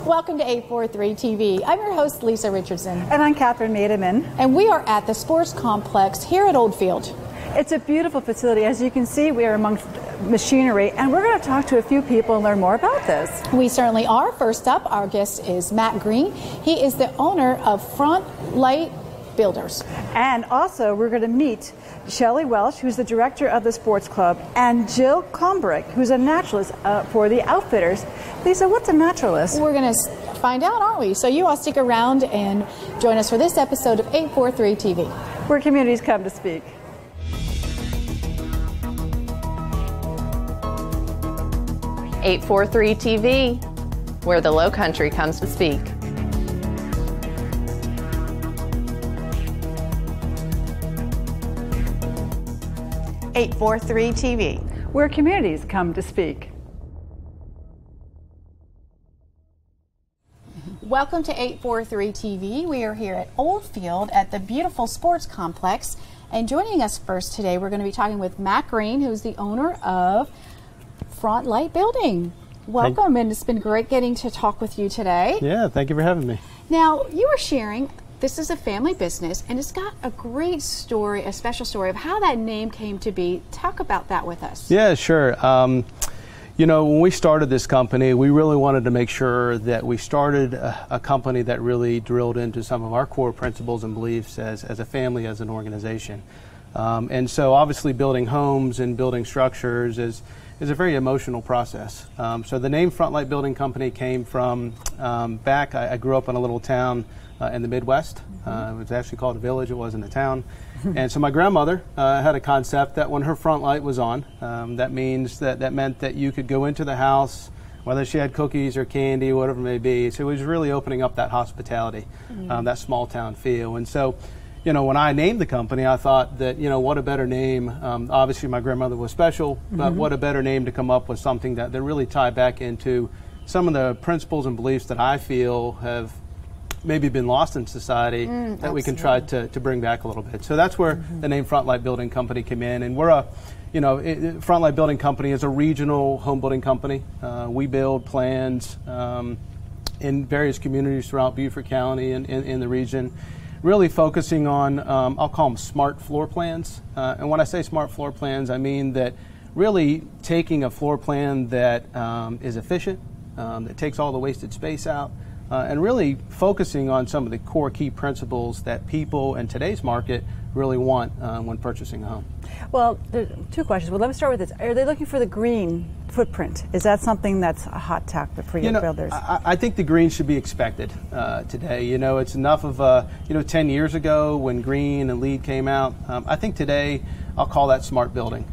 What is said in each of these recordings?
Welcome to 843 TV. I'm your host, Lisa Richardson. And I'm Catherine Maedeman. And we are at the sports complex here at Oldfield. It's a beautiful facility. As you can see, we are amongst machinery, and we're going to talk to a few people and learn more about this. We certainly are. First up, our guest is Matt Green. He is the owner of Front Light Builders. And also, we're going to meet Shelley Welsh, who's the director of the sports club, and Jill Combrick, who's a naturalist for the Outfitters. Lisa, what's a naturalist? We're going to find out, aren't we? So you all stick around and join us for this episode of 843 TV. Where communities come to speak. .843 TV, where the Low Country comes to speak. .843 TV, where communities come to speak. Welcome to 843 TV. We are here at Oldfield at the beautiful sports complex. And joining us first today, we're going to be talking with Matt Green, who's the owner of Front Light Building. Welcome, and it's been great getting to talk with you today. Yeah, thank you for having me. Now, you were sharing, this is a family business, and it's got a great story, a special story of how that name came to be. Talk about that with us. Yeah, sure. You know, when we started this company, we really wanted to make sure that we started a company that really drilled into some of our core principles and beliefs as a family, as an organization. And so obviously building homes and building structures is a very emotional process. So the name Front Light Building Company came from I grew up in a little town in the Midwest. It was actually called a village, it wasn't a town. And so my grandmother had a concept that when her front light was on, that meant that you could go into the house, whether she had cookies or candy, whatever it may be. So it was really opening up that hospitality, that small town feel. And so, you know, when I named the company, I thought that, you know, what a better name. Obviously, my grandmother was special, but what a better name to come up with something that really tied back into some of the principles and beliefs that I feel have maybe been lost in society that we can try to bring back a little bit. So that's where the name Front Light Building Company came in. And we're Front Light Building Company is a regional home building company. We build plans in various communities throughout Beaufort County and in the region, really focusing on, I'll call them smart floor plans. And when I say smart floor plans, I mean that really taking a floor plan that is efficient, that takes all the wasted space out, and really focusing on some of the core key principles that people in today's market really want when purchasing a home. Well, there are two questions. Well, let me start with this. Are they looking for the green footprint? Is that something that's a hot topic for your builders? I think the green should be expected today. You know, it's enough of 10 years ago when green and LEED came out. I think today I'll call that smart building.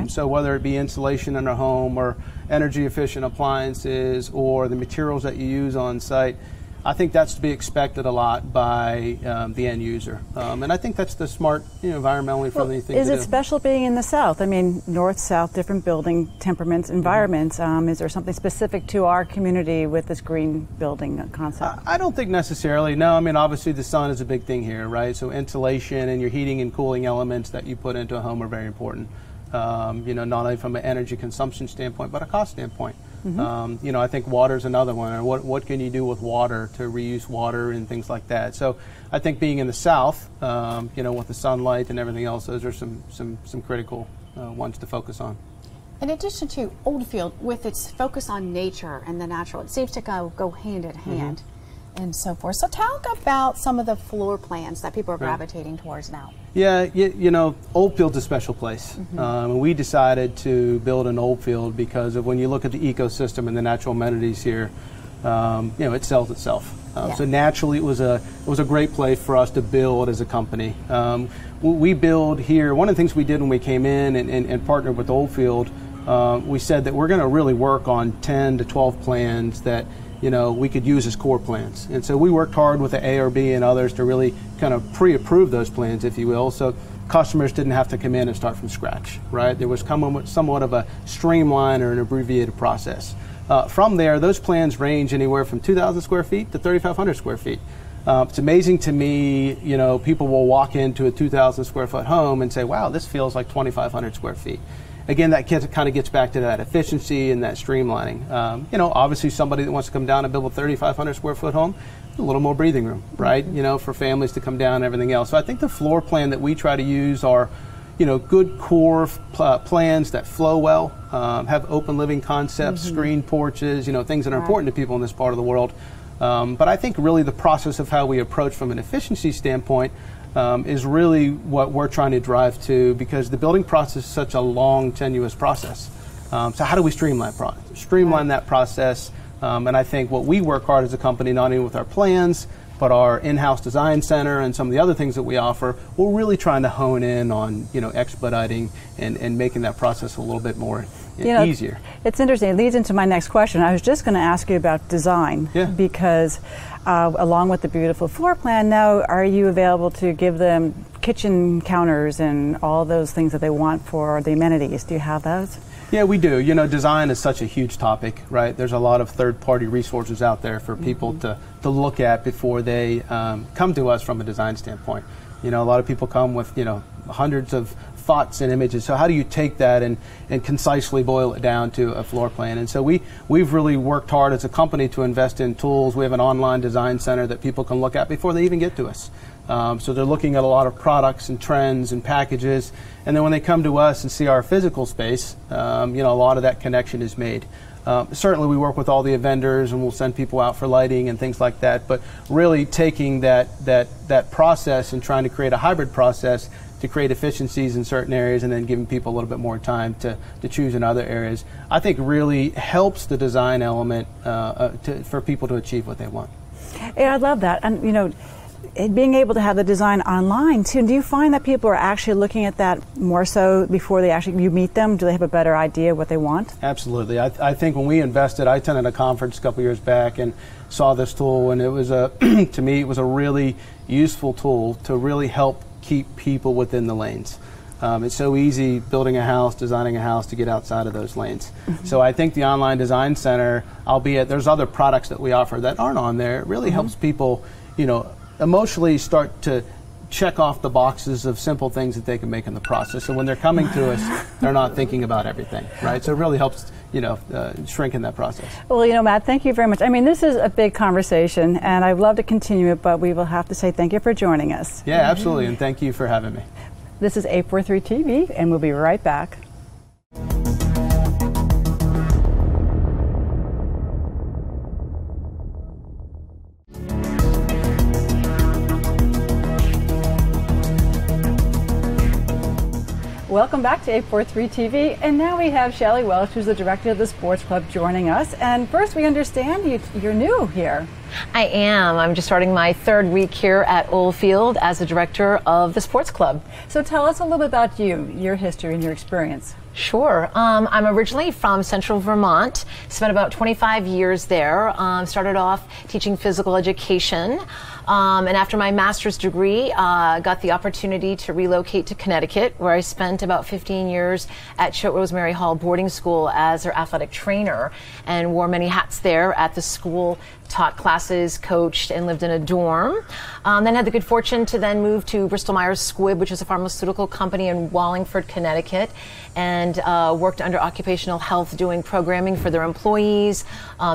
So whether it be insulation in a home or energy efficient appliances or the materials that you use on site, I think that's to be expected a lot by the end user. And I think that's the smart, environmentally friendly thing to do. Is it special being in the South? I mean, north, south, different building temperaments, environments. Is there something specific to our community with this green building concept? I don't think necessarily. No, I mean, obviously the sun is a big thing here, right? So insulation and your heating and cooling elements that you put into a home are very important. Not only from an energy consumption standpoint, but a cost standpoint. I think water is another one. Or what can you do with water to reuse water and things like that? So I think being in the South, with the sunlight and everything else, those are some critical ones to focus on. In addition to Oldfield, with its focus on nature and the natural, it seems to go hand in hand and so forth. So talk about some of the floor plans that people are gravitating towards now. Yeah, Oldfield's a special place. We decided to build an Oldfield because of when you look at the ecosystem and the natural amenities here, it sells itself. So naturally, it was a great place for us to build as a company. We build here. One of the things we did when we came in and partnered with Oldfield, we said that we're going to really work on 10 to 12 plans that we could use as core plans. And so we worked hard with the ARB and others to really kind of pre-approve those plans, if you will, so customers didn't have to come in and start from scratch, right? There was somewhat of a streamlined or an abbreviated process. From there, those plans range anywhere from 2,000 square feet to 3,500 square feet. It's amazing to me, people will walk into a 2,000 square foot home and say, wow, this feels like 2,500 square feet. again, that kind of gets back to that efficiency and that streamlining. Obviously somebody that wants to come down and build a 3,500 square foot home, a little more breathing room, right? For families to come down and everything else. So I think the floor plan that we try to use are, good core plans that flow well, have open living concepts, screen porches, things that are important to people in this part of the world. But I think really the process of how we approach from an efficiency standpoint is really what we're trying to drive to, because the building process is such a long, tenuous process. So how do we streamline that process? And I think what we work hard as a company, not only with our plans, but our in-house design center and some of the other things that we offer, we're really trying to hone in on, expediting and making that process a little bit more easier. It's interesting. It leads into my next question. I was just going to ask you about design, because along with the beautiful floor plan, now are you available to give them kitchen counters and all those things that they want for the amenities? Do you have those? Yeah, we do. Design is such a huge topic, right? There's a lot of third-party resources out there for people to look at before they come to us from a design standpoint. A lot of people come with, hundreds of thoughts and images. So how do you take that and concisely boil it down to a floor plan? And so we've really worked hard as a company to invest in tools. We have an online design center that people can look at before they even get to us. So they're looking at a lot of products and trends and packages, and then when they come to us and see our physical space, a lot of that connection is made. Certainly we work with all the vendors, and we'll send people out for lighting and things like that, but really taking that process and trying to create a hybrid process to create efficiencies in certain areas and then giving people a little bit more time to choose in other areas, I think really helps the design element for people to achieve what they want. Yeah, I love that. And, being able to have the design online too, do you find that people are actually looking at that more so before you meet them? Do they have a better idea what they want? Absolutely. I think when we invested, I attended a conference a couple years back and saw this tool, and it was to me, it was a really useful tool to really help keep people within the lanes. It's so easy building a house, designing a house to get outside of those lanes. So I think the online design center, albeit there's other products that we offer that aren't on there, it really helps people, emotionally start to check off the boxes of simple things that they can make in the process. So when they're coming to us, they're not thinking about everything, right? So it really helps, shrink in that process. Well, Matt, thank you very much. I mean, this is a big conversation, and I'd love to continue it, but we will have to say thank you for joining us. Yeah, absolutely, and thank you for having me. This is 843 TV, and we'll be right back. Welcome back to 843 TV, and now we have Shelley Welsh, who's the director of the sports club, joining us. And first, we understand you're new here. I am. I'm just starting my third week here at Oldfield as the director of the sports club. So tell us a little bit about you, your history and your experience. Sure. I'm originally from Central Vermont, spent about 25 years there, started off teaching physical education, and after my master's degree, got the opportunity to relocate to Connecticut, where I spent about 15 years at Choate Rosemary Hall boarding school as their athletic trainer, and wore many hats there at the school, taught classes, coached, and lived in a dorm. Then had the good fortune to then move to Bristol Myers Squibb, which is a pharmaceutical company in Wallingford, Connecticut, and worked under occupational health doing programming for their employees,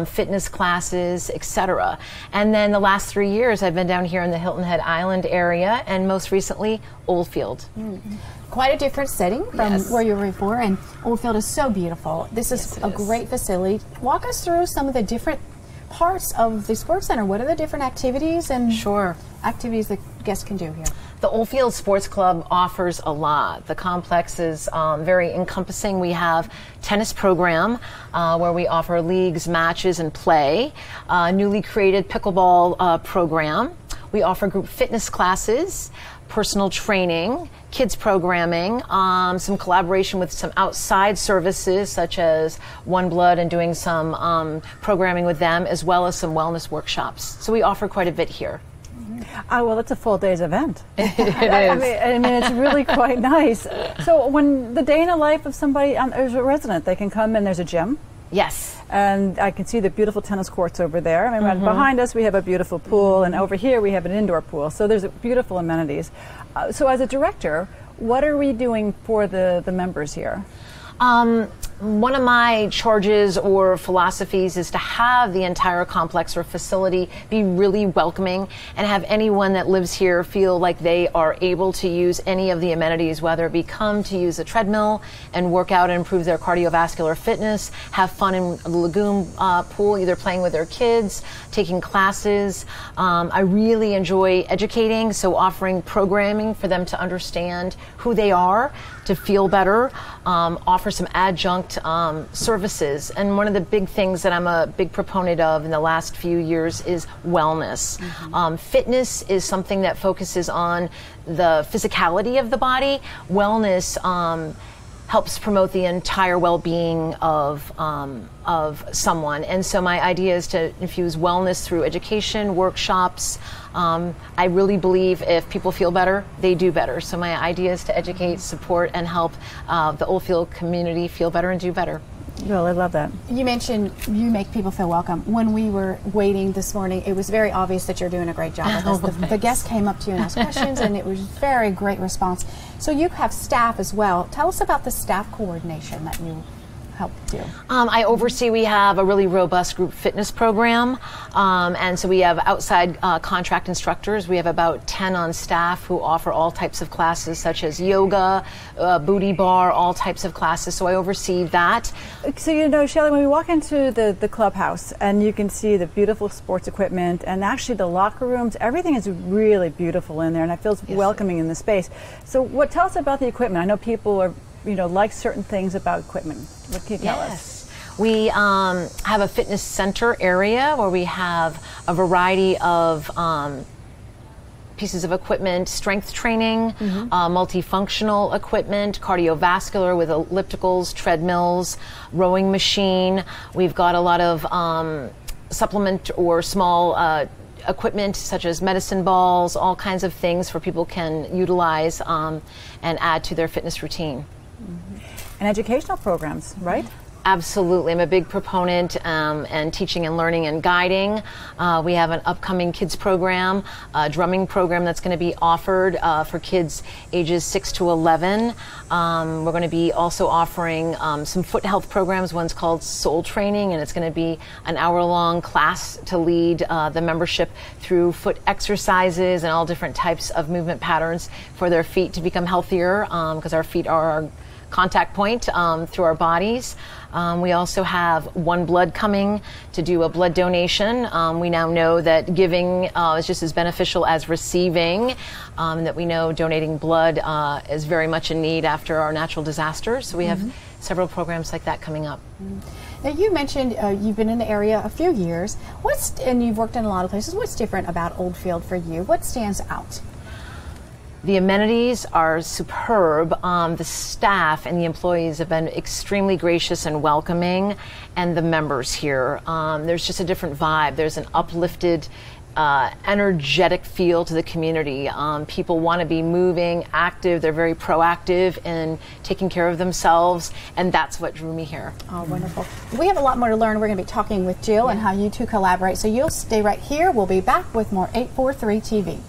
fitness classes, etc. And then the last 3 years I've been down here in the Hilton Head Island area, and most recently Oldfield. Mm-hmm. Quite a different setting from where you were before, and Oldfield is so beautiful. This is a great facility. Walk us through some of the different parts of the sports center. What are the different activities and activities that guests can do here? The Oldfield Sports Club offers a lot. The complex is very encompassing. We have tennis program where we offer leagues, matches, and play. Newly created pickleball program. We offer group fitness classes, personal training, kids programming, some collaboration with some outside services such as One Blood and doing some programming with them, as well as some wellness workshops. So we offer quite a bit here. Well, it's a full day's event. It is. I mean, it's really quite nice. So when the day in the life of somebody, there's a resident, they can come in, there's a gym. Yes. And I can see the beautiful tennis courts over there. I mean, behind us we have a beautiful pool, and over here we have an indoor pool. So there's beautiful amenities. So as a director, what are we doing for the members here? One of my charges or philosophies is to have the entire complex or facility be really welcoming and have anyone that lives here feel like they are able to use any of the amenities, whether it be come to use a treadmill and work out and improve their cardiovascular fitness, have fun in the lagoon pool, either playing with their kids, taking classes. I really enjoy educating, so offering programming for them to understand who they are, to feel better, offer some adjunct services. And one of the big things that I'm a big proponent of in the last few years is wellness. Fitness is something that focuses on the physicality of the body. Wellness helps promote the entire well-being of someone. And so my idea is to infuse wellness through education, workshops. I really believe if people feel better, they do better. So my idea is to educate, support, and help the Oldfield community feel better and do better. Well, I love that. You mentioned you make people feel welcome. When we were waiting this morning, it was very obvious that you're doing a great job with this. The guests came up to you and asked questions, and it was very great response. So you have staff as well. Tell us about the staff coordination that you help do. I oversee, we have a really robust group fitness program, and so we have outside contract instructors. We have about 10 on staff who offer all types of classes such as yoga, booty bar, all types of classes, so I oversee that. So, you know, Shelley, when we walk into the clubhouse and you can see the beautiful sports equipment and actually the locker rooms, everything is really beautiful in there, and it feels welcoming in the space. So tell us about the equipment. I know people are, like certain things about equipment. What can you tell us? We have a fitness center area where we have a variety of pieces of equipment, strength training, multifunctional equipment, cardiovascular with ellipticals, treadmills, rowing machine. We've got a lot of supplement or small equipment such as medicine balls, all kinds of things for people can utilize and add to their fitness routine. And educational programs, right? Absolutely. I'm a big proponent and teaching and learning and guiding. We have an upcoming kids program, a drumming program that's going to be offered for kids ages 6 to 11. We're going to be also offering some foot health programs. One's called Soul Training, and it's going to be an hour-long class to lead the membership through foot exercises and all different types of movement patterns for their feet to become healthier, because our feet are our contact point through our bodies. We also have One Blood coming to do a blood donation. We now know that giving is just as beneficial as receiving, that we know donating blood is very much in need after our natural disasters. So we have several programs like that coming up. Now, you mentioned you've been in the area a few years. And you've worked in a lot of places. What's different about Oldfield for you? What stands out? The amenities are superb. The staff and the employees have been extremely gracious and welcoming, and the members here. There's just a different vibe. There's an uplifted, energetic feel to the community. People want to be moving, active. They're very proactive in taking care of themselves, and that's what drew me here. Oh, wonderful. We have a lot more to learn. We're going to be talking with Jill and how you two collaborate. So you'll stay right here. We'll be back with more 843 TV.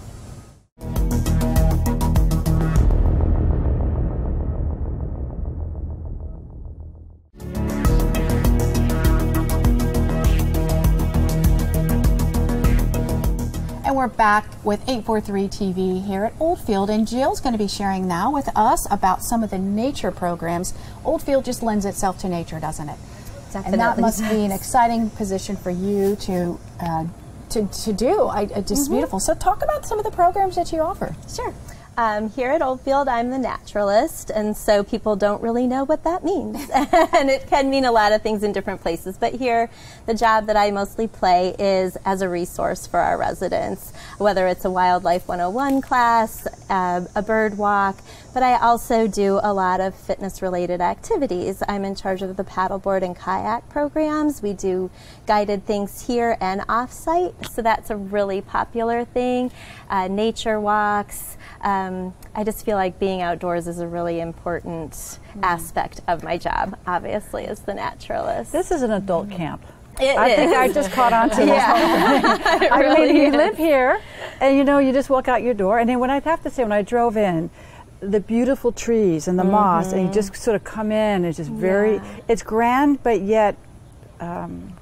We're back with 843 TV here at Oldfield, and Jill's going to be sharing now with us about some of the nature programs. Oldfield just lends itself to nature, doesn't it? Definitely. And that must be an exciting position for you to do. Just beautiful. So talk about some of the programs that you offer. Sure. Here at Oldfield, I'm the naturalist, and so people don't really know what that means. And it can mean a lot of things in different places. But here, the job that I mostly play is as a resource for our residents, whether it's a Wildlife 101 class, a bird walk, but I also do a lot of fitness-related activities. I'm in charge of the paddleboard and kayak programs. We do guided things here and off-site, so that's a really popular thing. Nature walks. I just feel like being outdoors is a really important aspect of my job, obviously, as the naturalist. This is an adult camp. I think I just caught on to this. I mean, you live here, and you just walk out your door, and then I have to say, when I drove in, the beautiful trees and the moss, and you just sort of come in. It's just very, it's grand, but yet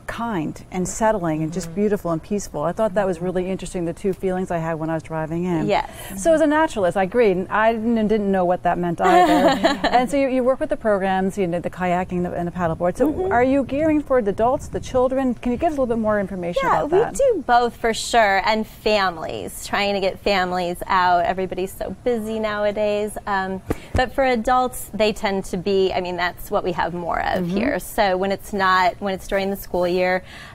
kind and settling and just beautiful and peaceful. I thought that was really interesting, the two feelings I had when I was driving in. Yes. So as a naturalist, I agreed. I didn't know what that meant either. And so you work with the programs, you know, the kayaking and the paddleboard. So are you gearing for the adults, the children? Can you give us a little bit more information about that? Yeah, we do both for sure, and families, trying to get families out. Everybody's so busy nowadays. But for adults, they tend to be, I mean, that's what we have more of here. So when it's during the school year,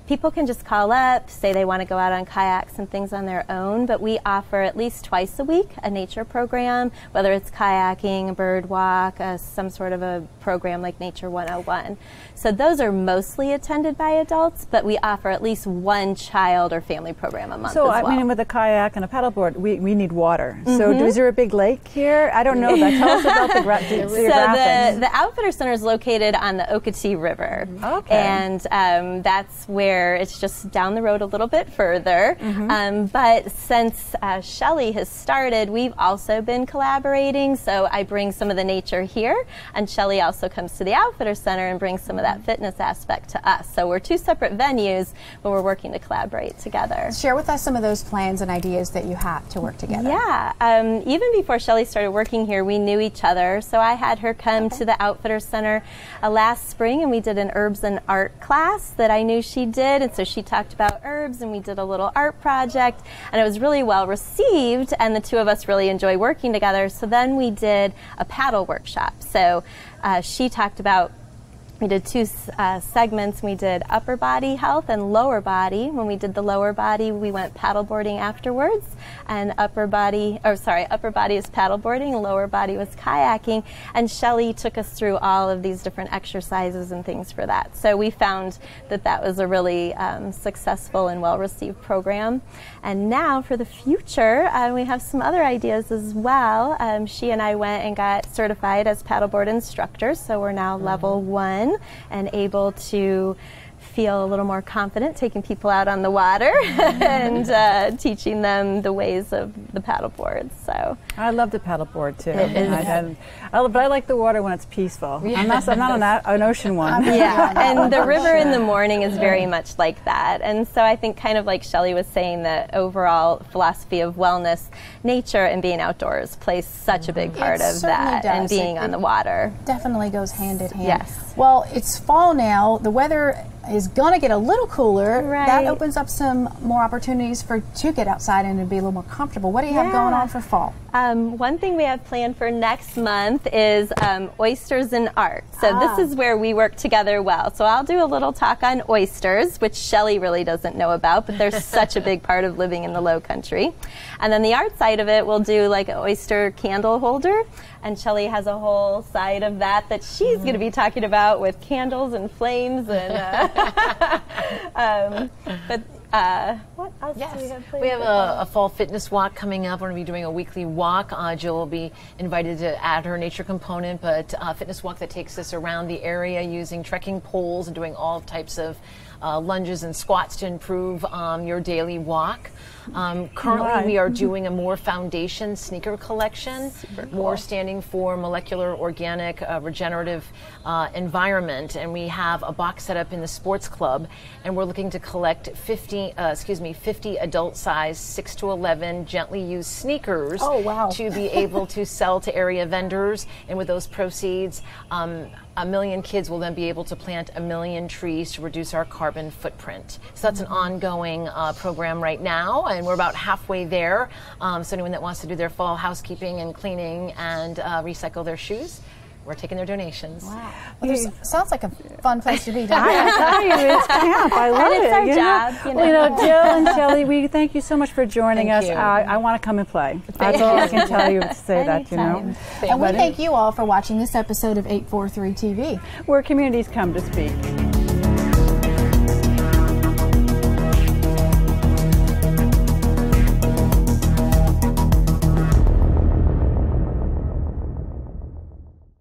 people can just call up, say they want to go out on kayaks and things on their own, but we offer at least twice a week a nature program, whether it's kayaking, a bird walk, some sort of a program like Nature 101. So those are mostly attended by adults, but we offer at least one child or family program a month so, as well. I mean, with a kayak and a paddleboard, we need water. So is there a big lake here? I don't know that. Tell us about the geographics. So the Outfitter Center is located on the Okatee River. Okay. And that's where it's just down the road a little bit further. But since Shelley has started, we've also been collaborating. So I bring some of the nature here, and Shelley also comes to the Outfitter Center and brings some of that fitness aspect to us. So we're two separate venues, but we're working to collaborate together. Share with us some of those plans and ideas that you have to work together. Yeah. Even before Shelley started working here, we knew each other. So I had her come to the Outfitter Center last spring, and we did an herbs and art class that I knew she did. And so she talked about herbs, and we did a little art project, and it was really well received, and the two of us really enjoy working together. So then we did a paddle workshop. So she talked about, we did two segments. We did upper body health and lower body. When we did the lower body, we went paddleboarding afterwards, and upper body is paddleboarding, and lower body was kayaking. And Shelley took us through all of these different exercises and things for that. So we found that that was a really successful and well-received program. And now for the future, we have some other ideas as well. She and I went and got certified as paddleboard instructors, so we're now level 1 and able to feel a little more confident taking people out on the water and teaching them the ways of the paddleboard. So I love the paddleboard too. But I like the water when it's peaceful. I'm not an ocean one. And the river in the morning is very much like that. And so I think, kind of like Shelley was saying, the overall philosophy of wellness, nature and being outdoors plays such a big part of that, and being on the water. Definitely goes hand in hand. Yes. Well, it's fall now. The weather is going to get a little cooler. Right. That opens up some more opportunities to get outside and to be a little more comfortable. What do you have going on for fall? One thing we have planned for next month is oysters and art. So this is where we work together well. So I'll do a little talk on oysters, which Shelley really doesn't know about, but they're such a big part of living in the Low Country. And then the art side of it, we'll do like an oyster candle holder. And Shelley has a whole side of that she's going to be talking about with candles and flames. And what else do we have planned? We have a fall fitness walk coming up. We're going to be doing a weekly walk. Jill will be invited to add her nature component, but a fitness walk that takes us around the area using trekking poles and doing all types of lunges and squats to improve your daily walk. Currently, we are doing a more foundation sneaker collection, more standing for molecular, organic, regenerative environment. And we have a box set up in the sports club, and we're looking to collect 50 adult-size 6 to 11 gently used sneakers to be able to sell to area vendors. And with those proceeds, 1 million kids will then be able to plant 1 million trees to reduce our carbon footprint. So that's an ongoing program right now, and we're about halfway there. So anyone that wants to do their fall housekeeping and cleaning and recycle their shoes, we're taking their donations. Wow. Well, sounds like a fun place to be. I tell you, it's camp. I love it. It's our job. Well, Jill and Shelley, we thank you so much for joining us. I want to come and play. That's all I can tell you to say that, And we thank you all for watching this episode of 843 TV, where communities come to speak.